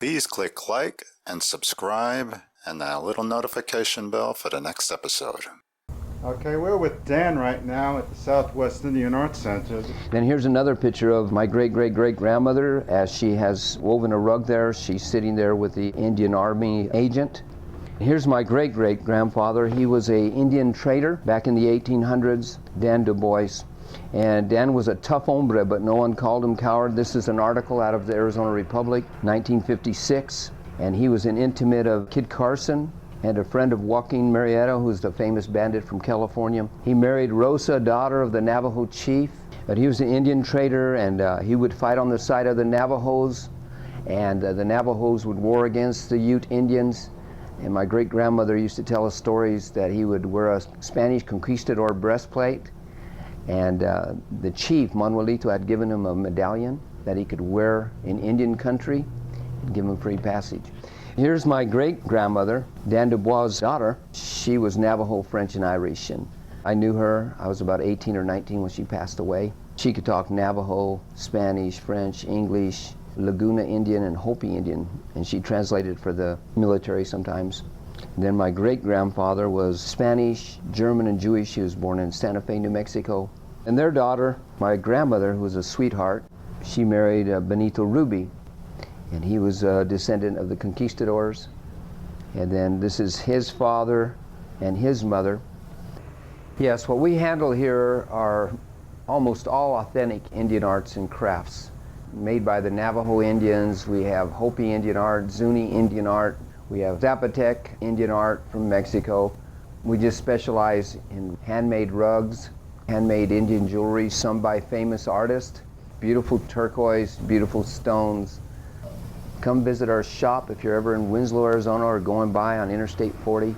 Please click like and subscribe and that little notification bell for the next episode. Okay, we're with Dan right now at the Southwest Indian Arts Center. Then here's another picture of my great-great-great-grandmother as she has woven a rug there. She's sitting there with the Indian Army agent. Here's my great-great-grandfather. He was an Indian trader back in the 1800s, Dan Du Bois. And Dan was a tough hombre, but no one called him coward. This is an article out of the Arizona Republic, 1956. And he was an intimate of Kit Carson and a friend of Joaquin Murrieta, who's the famous bandit from California. He married Rosa, daughter of the Navajo chief. But he was an Indian trader, and he would fight on the side of the Navajos. And the Navajos would war against the Ute Indians. And my great-grandmother used to tell us stories that he would wear a Spanish conquistador breastplate. And the chief, Manuelito, had given him a medallion that he could wear in Indian country and give him free passage. Here's my great-grandmother, Dan Du Bois' daughter. She was Navajo, French, and Irish. And I knew her. I was about 18 or 19 when she passed away. She could talk Navajo, Spanish, French, English, Laguna Indian, and Hopi Indian. And she translated for the military sometimes. Then my great-grandfather was Spanish, German, and Jewish. She was born in Santa Fe, New Mexico. And their daughter, my grandmother, who was a sweetheart, she married Benito Ruby. And he was a descendant of the conquistadors. And then this is his father and his mother. Yes, what we handle here are almost all authentic Indian arts and crafts made by the Navajo Indians. We have Hopi Indian art, Zuni Indian art. We have Zapotec Indian art from Mexico. We just specialize in handmade rugs, handmade Indian jewelry, some by famous artists, beautiful turquoise, beautiful stones. Come visit our shop if you're ever in Winslow, Arizona, or going by on Interstate 40.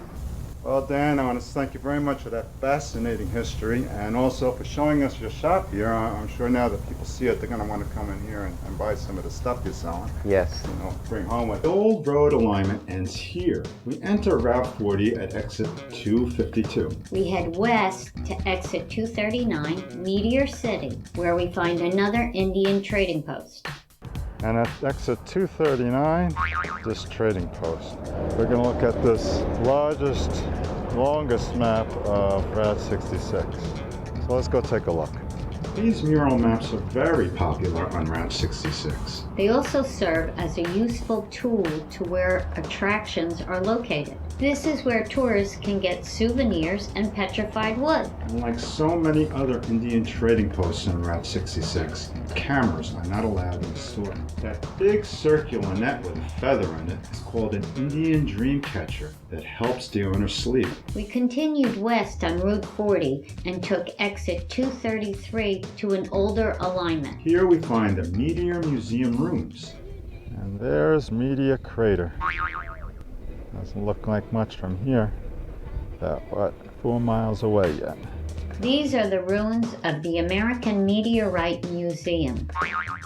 Well, Dan, I want to thank you very much for that fascinating history and also for showing us your shop here. I'm sure now that people see it, they're going to want to come in here and buy some of the stuff you're selling. Yes. You know, bring home with. The old road alignment ends here. We enter Route 40 at exit 252. We head west to exit 239, Meteor City, where we find another Indian trading post. And at exit 239, this trading post. We're going to look at this longest map of Route 66. So let's go take a look. These mural maps are very popular on Route 66. They also serve as a useful tool to where attractions are located. This is where tourists can get souvenirs and petrified wood. Like so many other Indian trading posts on Route 66, cameras are not allowed in the store. That big circular net with a feather in it is called an Indian dream catcher that helps the owner sleep. We continued west on Route 40 and took exit 233 to an older alignment. Here we find the Meteor Museum rooms. And there's Meteor Crater. Doesn't look like much from here. About 4 miles away yet. These are the ruins of the American Meteorite Museum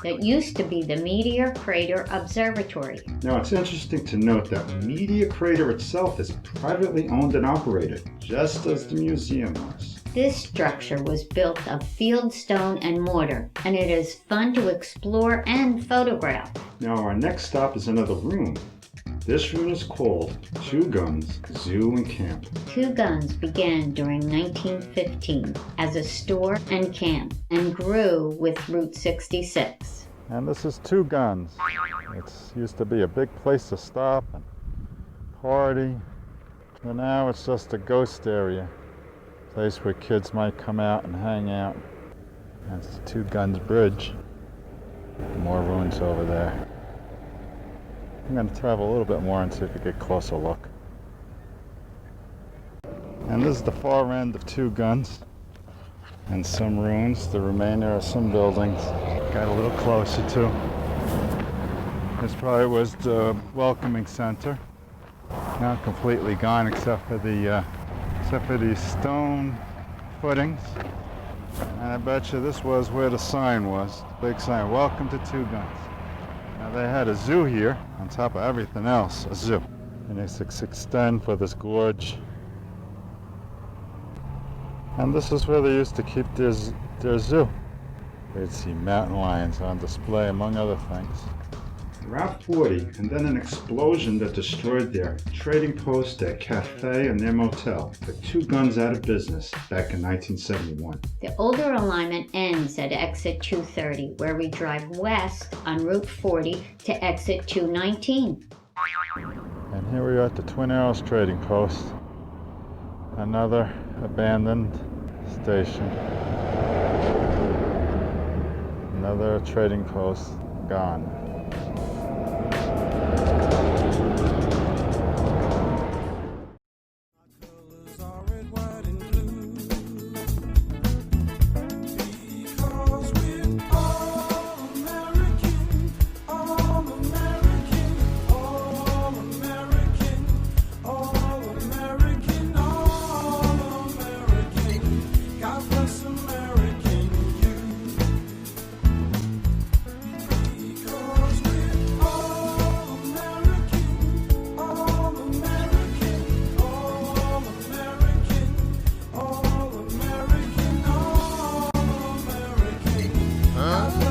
that used to be the Meteor Crater Observatory. Now it's interesting to note that Meteor Crater itself is privately owned and operated, just as the museum was. This structure was built of field stone and mortar, and it is fun to explore and photograph. Now our next stop is another room. This room is called Two Guns Zoo and Camp. Two Guns began during 1915 as a store and camp and grew with Route 66. And this is Two Guns. It used to be a big place to stop and party, but now it's just a ghost area. Place where kids might come out and hang out. That's the Two Guns Bridge. More ruins over there. I'm going to travel a little bit more and see if we get a closer look. And this is the far end of Two Guns. And some ruins. The remainder are some buildings. Got a little closer too. This probably was the welcoming center. Now completely gone except for these stone footings. And I bet you this was where the sign was. The big sign, welcome to Two Guns. Now they had a zoo here, on top of everything else, a zoo. And they extend for this gorge. And this is where they used to keep their zoo. They'd see mountain lions on display, among other things. Route 40, and then an explosion that destroyed their trading post, their cafe, and their motel. Put 2 guns out of business back in 1971. The older alignment ends at exit 230, where we drive west on Route 40 to exit 219. And here we are at the Twin Arrows Trading Post. Another abandoned station. Another trading post gone. Huh?